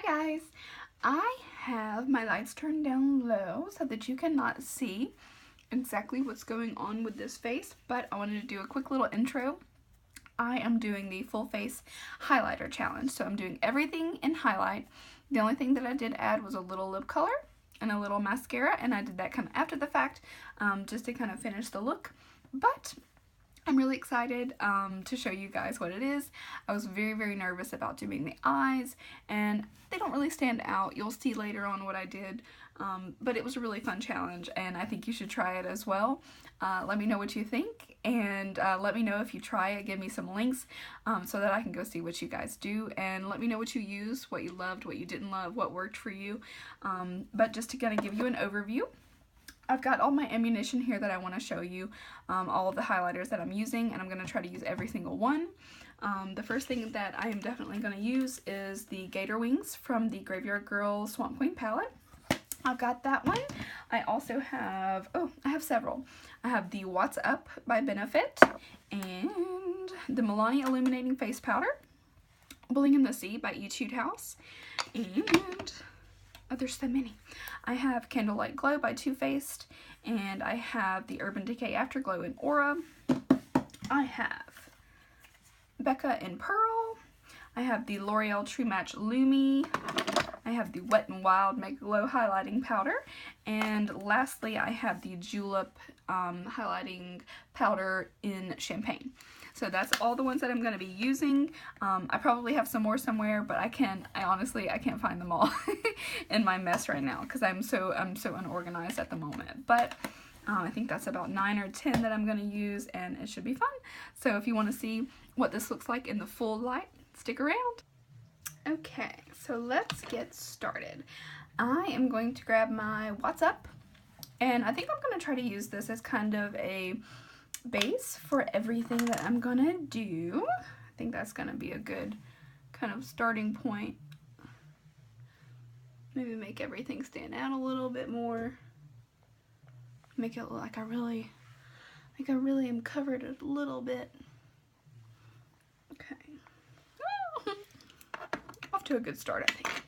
guys, I have my lights turned down low so that you cannot see exactly what's going on with this face, but I wanted to do a quick little intro. I am doing the full face highlighter challenge, so I'm doing everything in highlight. The only thing that I did add was a little lip color and a little mascara, and I did that kind of after the fact, just to kind of finish the look. But I'm really excited to show you guys what it is. I was very nervous about doing the eyes, and they don't really stand out. You'll see later on what I did, but it was a really fun challenge, and I think you should try it as well. Let me know what you think, and let me know if you try it. Give me some links so that I can go see what you guys do, and let me know what you use, what you loved, what you didn't love, what worked for you. But just to kind of give you an overview, I've got all my ammunition here that I want to show you, all of the highlighters that I'm using, and I'm going to try to use every single one. The first thing that I am definitely going to use is the Gator wings from the Graveyard Girl Swamp Queen palette. I've got that one. I also have, I have several. I have the What's Up by Benefit, and the Milani Illuminating Face Powder, Bling in the Sea by Etude House, and there's so many. I have Candlelight Glow by Too Faced, and I have the Urban Decay Afterglow in Aura. I have Becca in Pearl. I have the Loreal True Match Lumi. I have the Wet n Wild MegaGlo highlighting powder, and lastly I have the Julep highlighting powder in Champagne. So that's all the ones that I'm going to be using. I probably have some more somewhere, but I honestly can't find them all in my mess right now because I'm so unorganized at the moment. But I think that's about 9 or 10 that I'm going to use, and it should be fun. So if you want to see what this looks like in the full light, stick around. Okay, so let's get started. I am going to grab my What's Up, and I think I'm going to try to use this as kind of a base for everything that I'm gonna do. I think that's gonna be a good kind of starting point. Maybe make everything stand out a little bit more. Make it look like I really am covered a little bit. Okay. Off to a good start, I think.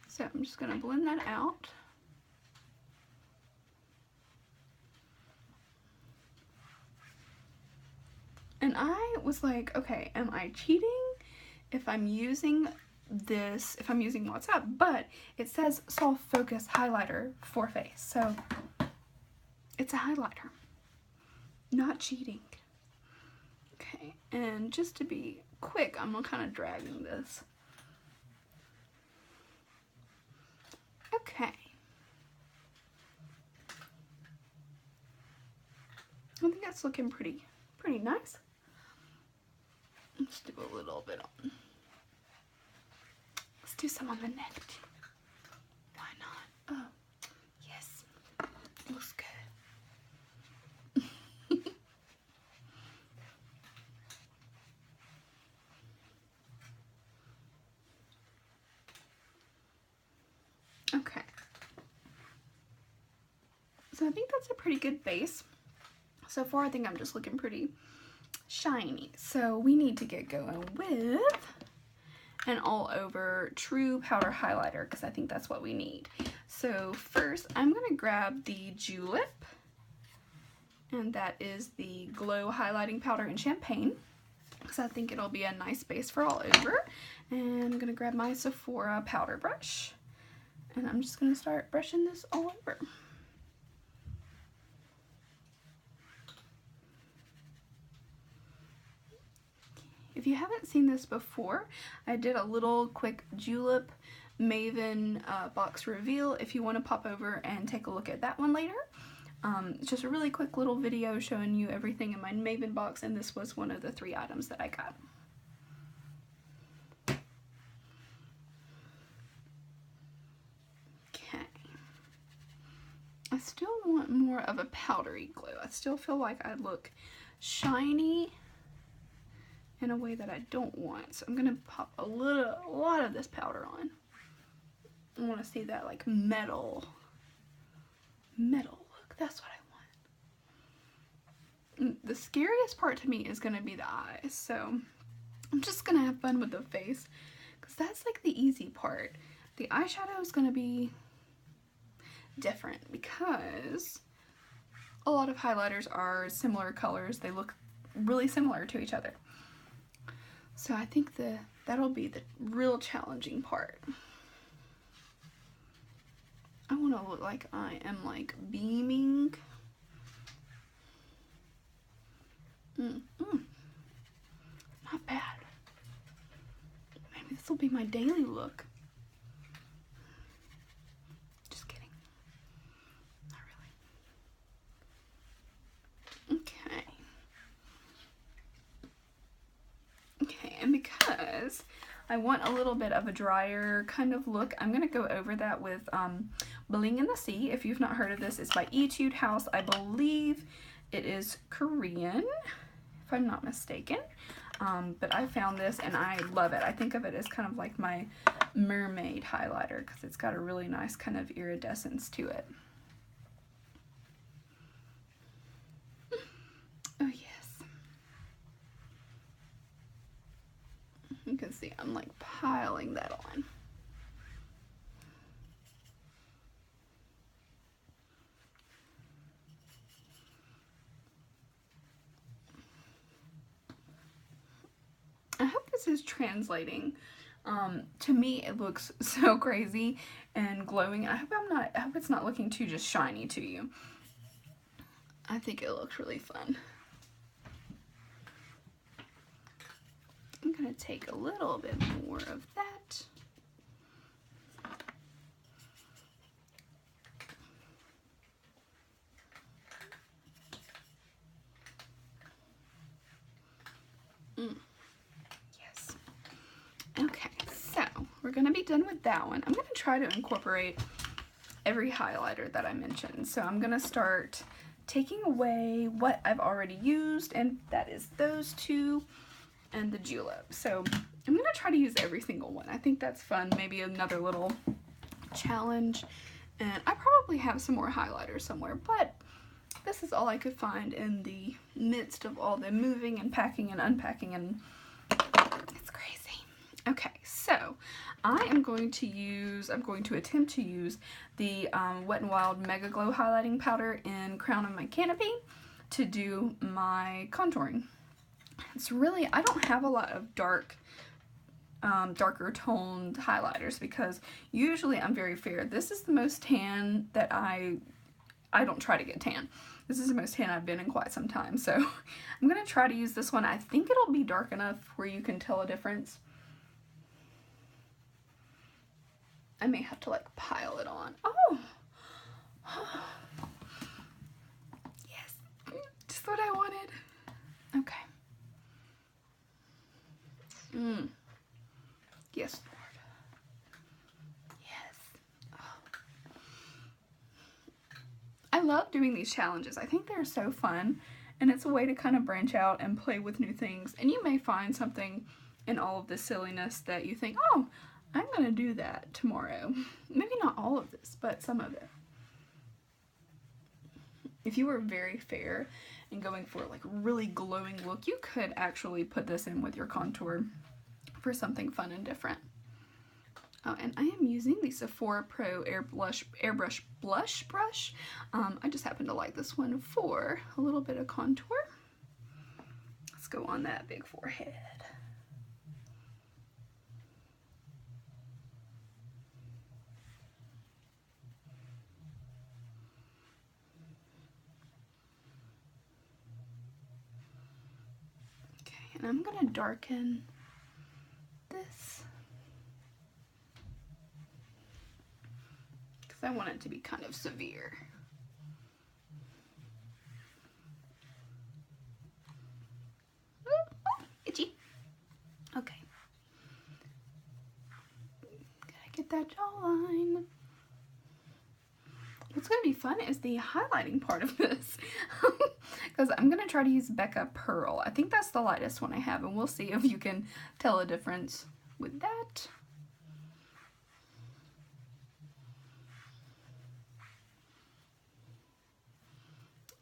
So I'm just gonna blend that out. And I was like, okay, am I cheating if I'm using this, if I'm using What's Up? But it says soft focus highlighter for face, so it's a highlighter, not cheating. Okay, and just to be quick, I'm kind of dragging this. Okay. I think that's looking pretty nice. Let's do a little bit on. Let's do some on the neck too. Why not? Oh, yes. Looks good. Okay. So I think that's a pretty good base. So far, I think I'm just looking pretty shiny. So we need to get going with an all over true powder highlighter because I think that's what we need. So first I'm going to grab the Julep, and that is the Glow highlighting powder in Champagne because I think it'll be a nice base for all over. And I'm going to grab my Sephora powder brush, and I'm just going to start brushing this all over. If you haven't seen this before, I did a little quick Julep Maven box reveal. If you want to pop over and take a look at that one later. It's just a really quick little video showing you everything in my Maven box, and this was one of the 3 items that I got. Okay. I still want more of a powdery glow. I still feel like I look shiny in a way that I don't want. So I'm gonna pop a lot of this powder on. I want to see that like metal look. That's what I want. The scariest part to me is gonna be the eyes. So I'm just gonna have fun with the face So that's like the easy part. The eyeshadow is going to be different because a lot of highlighters are similar colors. They look really similar to each other. So I think that'll be the real challenging part. I want to look like I am like beaming. Not bad. Maybe this will be my daily look. Just kidding. Not really. Okay. Okay, and because I want a little bit of a drier kind of look, I'm going to go over that with Bling in the Sea. If you've not heard of this, it's by Etude House. I believe it is Korean, if I'm not mistaken. But I found this and I love it. I think of it as kind of like my mermaid highlighter because it's got a really nice kind of iridescence to it. Oh yes. You can see I'm like piling that on. I hope this is translating. To me, it looks so crazy and glowing. I hope it's not looking too just shiny to you. I think it looks really fun. I'm gonna take a little bit more of that. Yes. Okay, so we're gonna be done with that one. I'm gonna try to incorporate every highlighter that I mentioned. So I'm gonna start taking away what I've already used, and that is those two and the Julep. So I'm gonna try to use every single one. I think that's fun. Maybe another little challenge. And I probably have some more highlighters somewhere, but this is all I could find in the midst of all the moving and packing and unpacking, and it's crazy. Okay, so I am going to attempt to use the Wet n Wild MegaGlo highlighting powder in Crown of my Canopy to do my contouring. It's really, I don't have a lot of darker toned highlighters because usually I'm very fair. This is the most tan that I don't try to get tan. This is the most tan I've been in quite some time. So I'm going to try to use this one. I think it'll be dark enough where you can tell a difference. I may have to like pile it on. Oh! Yes, just what I wanted. Okay. Yes, Lord. Yes. Oh. I love doing these challenges. I think they're so fun, and it's a way to kind of branch out and play with new things. And you may find something in all of this silliness that you think, oh, I'm going to do that tomorrow. Maybe not all of this, but some of it. If you were very fair and going for like a really glowing look, you could actually put this in with your contour for something fun and different. Oh, and I am using the Sephora Pro Airbrush Blush Brush. I just happen to like this one for a little bit of contour. Let's go on that big forehead. And I'm going to darken this because I want it to be kind of severe. Itchy. Okay. Gotta get that jawline. What's going to be fun is the highlighting part of this. Because I'm going to try to use Becca Pearl. I think that's the lightest one I have, and we'll see if you can tell a difference with that.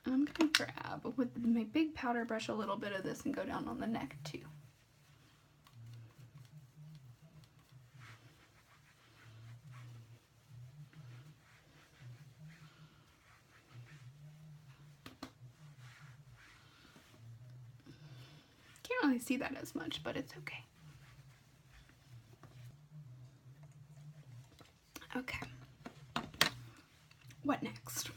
And I'm going to grab with my big powder brush a little bit of this and go down on the neck too. really see that as much, but it's okay. Okay. What next?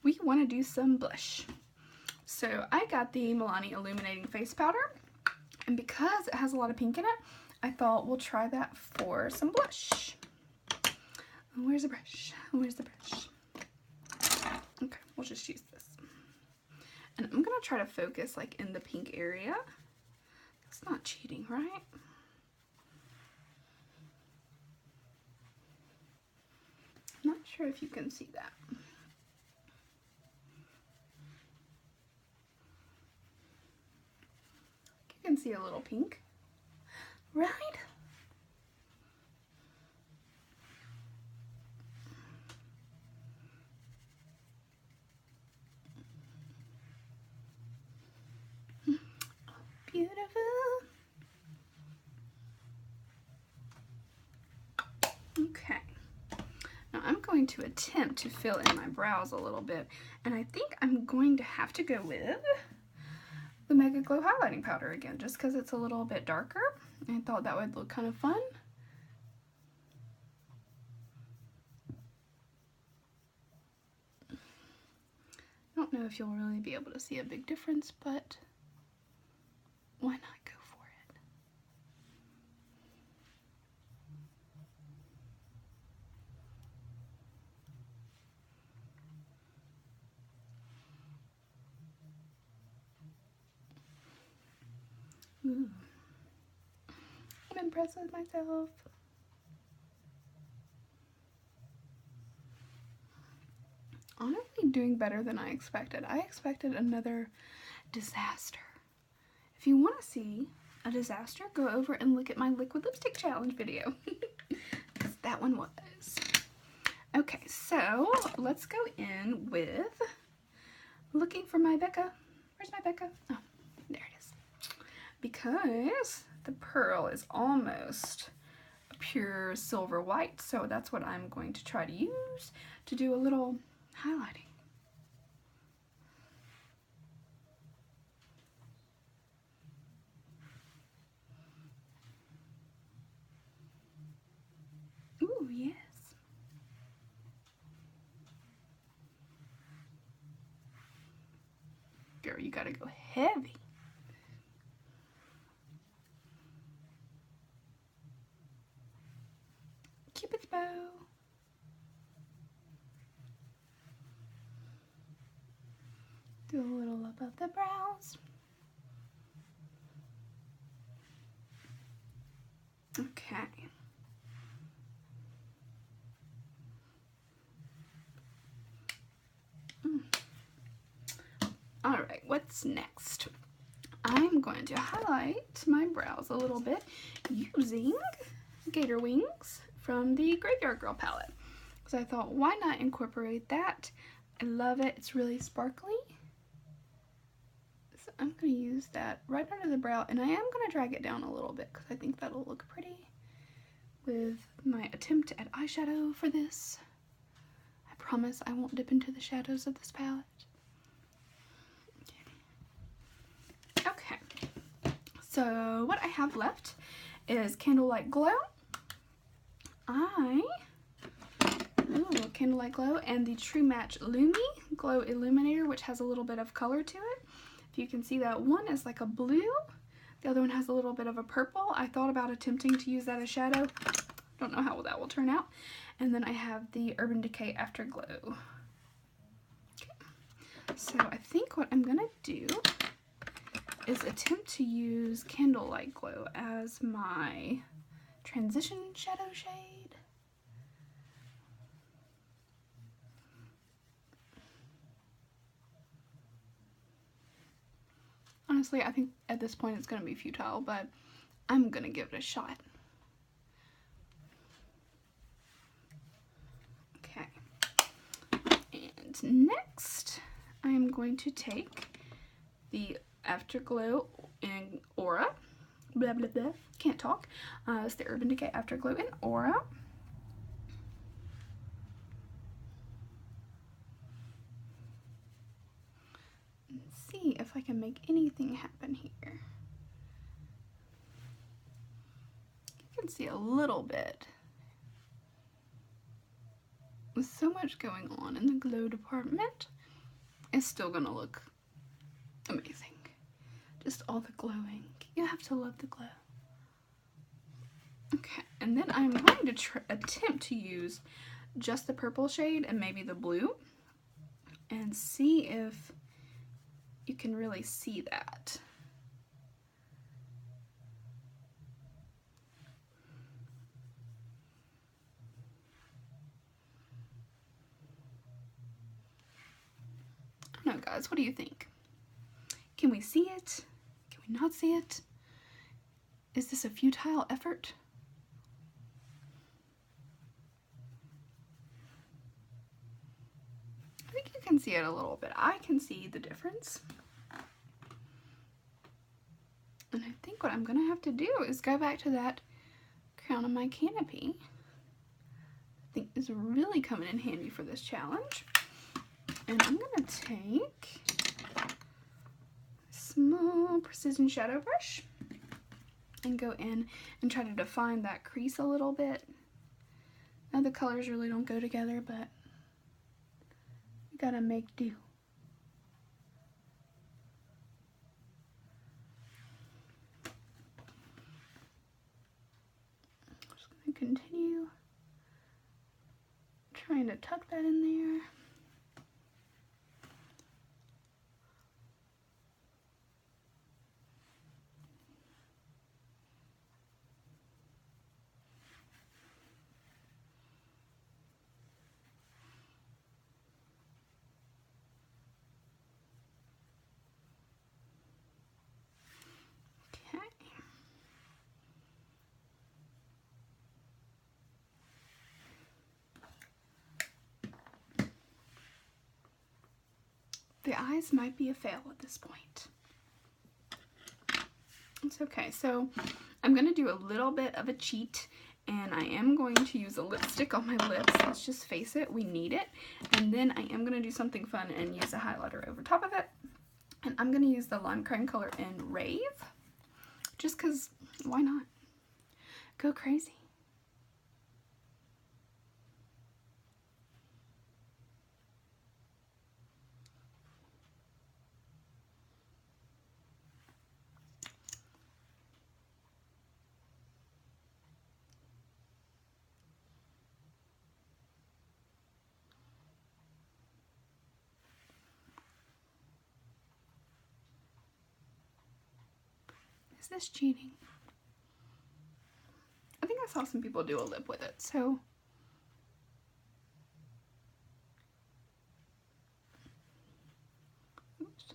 We want to do some blush. So I got the Milani Illuminating Face Powder, and because it has a lot of pink in it, I thought we'll try that for some blush. Where's the brush? Where's the brush? Okay, we'll just use this. And I'm gonna try to focus like in the pink area. That's not cheating, right? I'm not sure if you can see that. You can see a little pink, right? Beautiful. Okay. Now I'm going to attempt to fill in my brows a little bit, and I think I'm going to have to go with the MegaGlo highlighting powder again, just because it's a little bit darker. I thought that would look kind of fun. I don't know if you'll really be able to see a big difference, but why not go for it? Ooh. I'm impressed with myself. Honestly, doing better than I expected. I expected another disaster. If you want to see a disaster, go over and look at my liquid lipstick challenge video. Because that one was. Okay, so let's go in with looking for my Becca. Where's my Becca? Oh, there it is. Because the pearl is almost a pure silver white, so that's what I'm going to try to use to do a little highlighting. Ooh, yes. Girl, you gotta go heavy. Cupid's bow. Do a little above the brows. Okay. Alright, what's next? I'm going to highlight my brows a little bit using Gator Wings from the Graveyard Girl palette. So I thought, why not incorporate that? I love it. It's really sparkly. So I'm going to use that right under the brow, and I am going to drag it down a little bit because I think that'll look pretty with my attempt at eyeshadow for this. I promise I won't dip into the shadows of this palette. Okay, so what I have left is Candlelight Glow. Candlelight Glow and the True Match Lumi Glow Illuminator, which has a little bit of color to it. If you can see that, one is like a blue, the other one has a little bit of a purple. I thought about attempting to use that as shadow. Don't know how that will turn out. And then I have the Urban Decay Afterglow. Okay. So I think what I'm gonna do is attempt to use Candlelight Glow as my transition shadow shade. Honestly, I think at this point it's going to be futile, but I'm going to give it a shot. Okay. And next, I'm going to take the Afterglow in Aura. Blah, blah, blah. Can't talk. It's the Urban Decay Afterglow in Aura. See if I can make anything happen here. can see a little bit. With so much going on in the glow department, it's still gonna look amazing. Just all the glowing. You have to love the glow. Okay, and then I'm going to attempt to use just the purple shade and maybe the blue and see if you can really see that. I don't know, guys, what do you think? Can we see it? Can we not see it? Is this a futile effort? I think you can see it a little bit. I can see the difference. And I think what I'm gonna have to do is go back to that crown of my Canopy. I think is really coming in handy for this challenge. And I'm gonna take a small precision shadow brush and go in and try to define that crease a little bit. Now the colors really don't go together, but you gotta make do. I'm just gonna continue trying to tuck that in there. The eyes might be a fail at this point. It's okay. So I'm going to do a little bit of a cheat, and I am going to use a lipstick on my lips. Let's just face it, we need it. And then I am going to do something fun and use a highlighter over top of it. And I'm going to use the lime crime color in Rave, just because, why not? Go crazy. Is this cheating? I think I saw some people do a lip with it, so oops.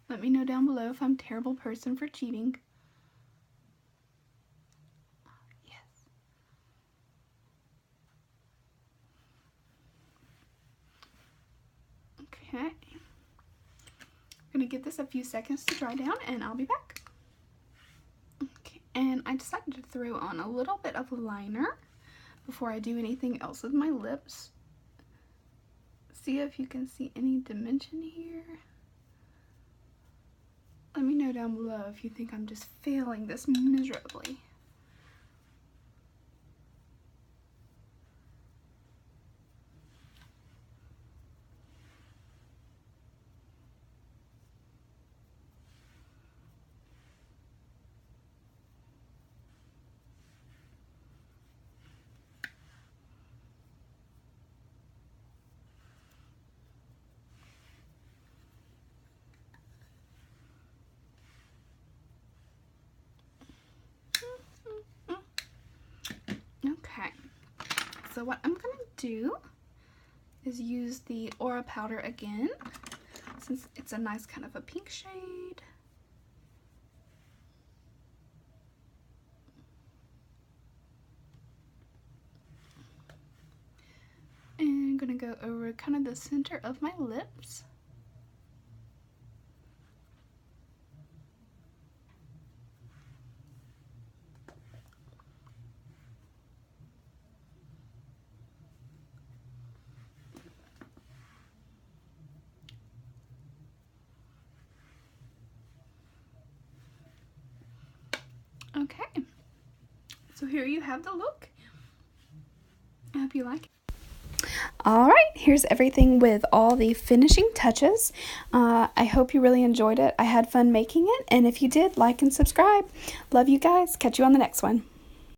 Let me know down below if I'm a terrible person for cheating. Yes. Okay. I'm gonna give this a few seconds to dry down and I'll be back. Okay, and I decided to throw on a little bit of liner before I do anything else with my lips. See if you can see any dimension here. Let me know down below if you think I'm just failing this miserably. Okay, so what I'm gonna do is use the Aura powder again, since it's a nice kind of a pink shade. And I'm gonna go over kind of the center of my lips. Okay, So here you have the look. I hope you like it. Alright, here's everything with all the finishing touches. I hope you really enjoyed it. I had fun making it, and if you did, like and subscribe. Love you guys. Catch you on the next one.